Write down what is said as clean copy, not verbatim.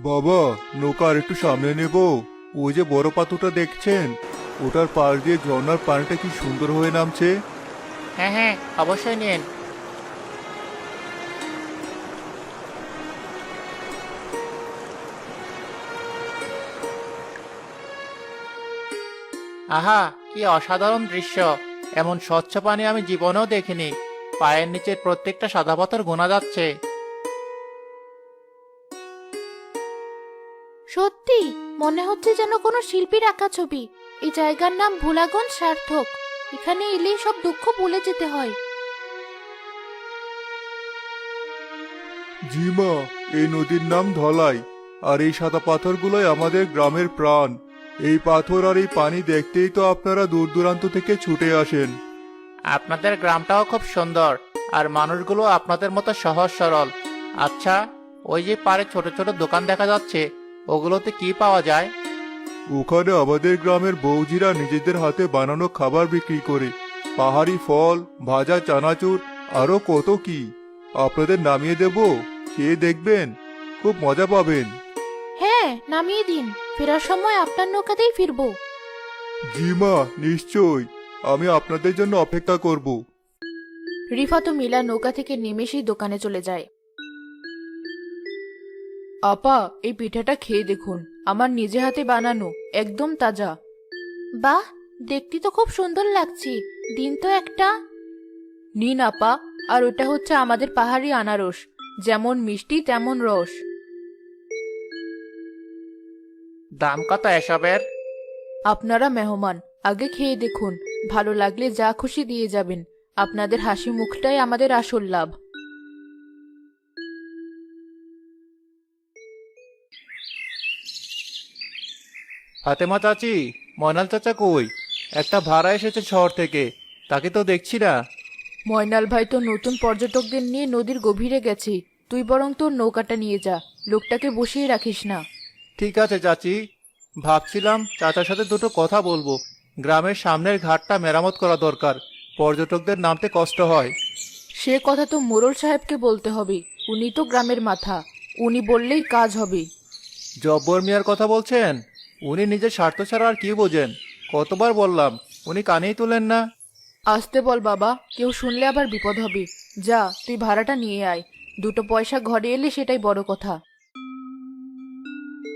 বাবা, নৌকা আর একটু সামনে নেব। ওই যে বড় পাথরটা দেখছেন, ওটার পাশ দিয়ে ঝর্ণার পানিটা কি সুন্দর হয়ে নামছে। হ্যাঁ হ্যাঁ, অবশ্যই নিন। আহা, কি অসাধারণ দৃশ্য! এমন স্বচ্ছ পানি আমি জীবনেও দেখিনি। পায়ের নিচের প্রত্যেকটা সাদা পাথর গোনা যাচ্ছে। সত্যি মনে হচ্ছে যেন কোনো শিল্পীর আঁকা ছবি। এই জায়গার নাম ভোলাগঞ্জ সার্থক। এখানে এলেই সব দুঃখ ভুলে যেতে হয়। জি মা, এই নদীর নাম ধলাই। আর এই সাদা পাথরগুলোই আমাদের গ্রামের প্রাণ। এই পাথর আর এই পানি দেখতেই তো আপনারা দূর দূরান্ত থেকে ছুটে আসেন। আপনাদের গ্রামটাও খুব সুন্দর, আর মানুষগুলো আপনাদের মতো সহজ সরল। আচ্ছা, ওই যে পাড়ে ছোট ছোট দোকান দেখা যাচ্ছে, ওগুলোতে কি পাওয়া যায়? ওখানে আমাদের গ্রামের বৌজিরা নিজেদের হাতে বানানো খাবার বিক্রি করে। পাহাড়ি ফল, ভাজা চানাচুর, আরো কত কি। আপনাদের নামিয়ে দেব, খেয়ে দেখবেন, খুব মজা পাবেন। হ্যাঁ, নামিয়ে দিন। ফেরার সময় আপনার নৌকাতেই ফিরবো। জি মা, নিশ্চয়। আমি আপনাদের জন্য অপেক্ষা করব। রিফাত ও মিলা নৌকা থেকে নেমে সেই দোকানে চলে যায়। আপা, এই পিঠাটা খেয়ে দেখুন। আমার নিজে হাতে বানানো, একদম তাজা। বাহ, দেখতে তো খুব সুন্দর লাগছে। দিন তো একটা। নিন আপা। আর ওটা হচ্ছে আমাদের পাহাড়ি আনারস, যেমন মিষ্টি তেমন রস। দাম কত এসবের? আপনারা মেহমান, আগে খেয়ে দেখুন। ভালো লাগলে যা খুশি দিয়ে যাবেন। আপনাদের হাসি মুখটাই আমাদের আসল লাভ। ফাতেমা চাচি, ময়নাল চাচা কই? একটা ভাড়া এসেছে শহর থেকে, তাকে তো দেখছি না। ময়নাল ভাই তো নতুন পর্যটকদের নিয়ে নদীর গভীরে গেছে। তুই বরং তোর নৌকাটা নিয়ে যা, লোকটাকে বসিয়ে রাখিস না। ঠিক আছে চাচি, ভাবছিলাম চাচার সাথে দুটো কথা বলবো। গ্রামের সামনের ঘাটটা মেরামত করা দরকার, পর্যটকদের নামতে কষ্ট হয়। সে কথা তো মোড়ল সাহেবকে বলতে হবে। উনি তো গ্রামের মাথা। উনি বললেই কাজ হবে। জব্বর মিয়ার কথা বলছেন? উনি নিজের স্বার্থ ছাড়া আর কি বোঝেন? কতবার বললাম, উনি কানেই তোলেন না। আসতে বল বাবা, কেউ শুনলে আবার বিপদ হবে। যা, তুই ভাড়াটা নিয়ে আয়। দুটো পয়সা ঘরে এলে সেটাই বড় কথা।